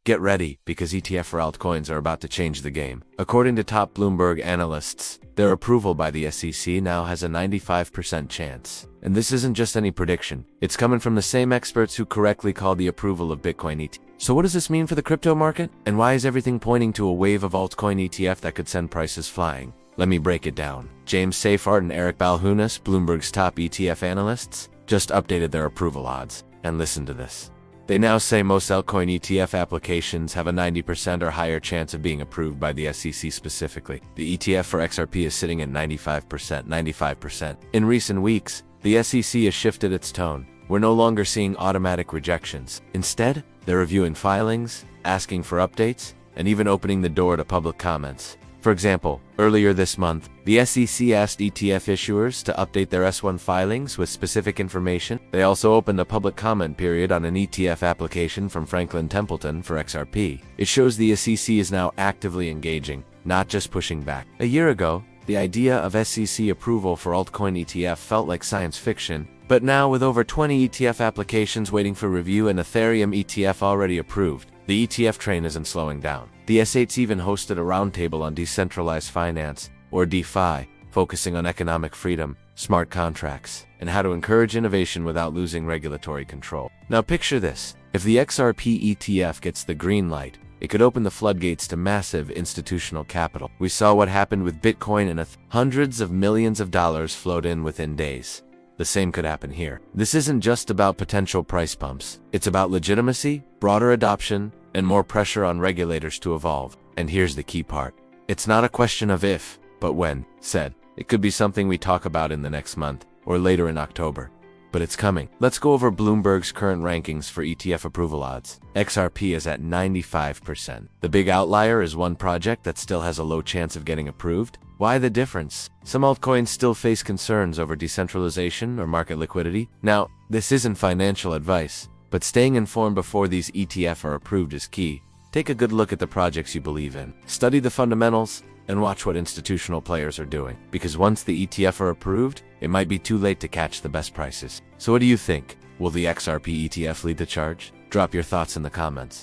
Get ready, because ETF for altcoins are about to change the game. According to top Bloomberg analysts, their approval by the SEC now has a 95% chance. And this isn't just any prediction. It's coming from the same experts who correctly called the approval of Bitcoin ETF. So what does this mean for the crypto market? And why is everything pointing to a wave of altcoin ETF that could send prices flying? Let me break it down. James Seyffart and Eric Balchunas, Bloomberg's top ETF analysts, just updated their approval odds. And listen to this. They now say most altcoin ETF applications have a 90% or higher chance of being approved by the SEC specifically. The ETF for XRP is sitting at 95%. In recent weeks, the SEC has shifted its tone. We're no longer seeing automatic rejections. Instead, they're reviewing filings, asking for updates, and even opening the door to public comments. For example, earlier this month, the SEC asked ETF issuers to update their S1 filings with specific information. They also opened a public comment period on an ETF application from Franklin Templeton for XRP. It shows the SEC is now actively engaging, not just pushing back. A year ago, the idea of SEC approval for altcoin ETF felt like science fiction, but now with over 20 ETF applications waiting for review and Ethereum ETF already approved, the ETF train isn't slowing down. The S8's even hosted a roundtable on decentralized finance, or DeFi, focusing on economic freedom, smart contracts, and how to encourage innovation without losing regulatory control. Now picture this. If the XRP ETF gets the green light, it could open the floodgates to massive institutional capital. We saw what happened with Bitcoin, and hundreds of millions of dollars flowed in within days. The same could happen here. This isn't just about potential price bumps. It's about legitimacy, broader adoption, and more pressure on regulators to evolve. And here's the key part. It's not a question of if, but when. Said. It could be something we talk about in the next month, or later in October. But it's coming. Let's go over Bloomberg's current rankings for ETF approval odds. XRP is at 95%. The big outlier is one project that still has a low chance of getting approved. Why the difference? Some altcoins still face concerns over decentralization or market liquidity. Now, this isn't financial advice, but staying informed before these ETF are approved is key. Take a good look at the projects you believe in. Study the fundamentals, and watch what institutional players are doing. Because once the ETF are approved, it might be too late to catch the best prices. So what do you think? Will the XRP ETF lead the charge? Drop your thoughts in the comments.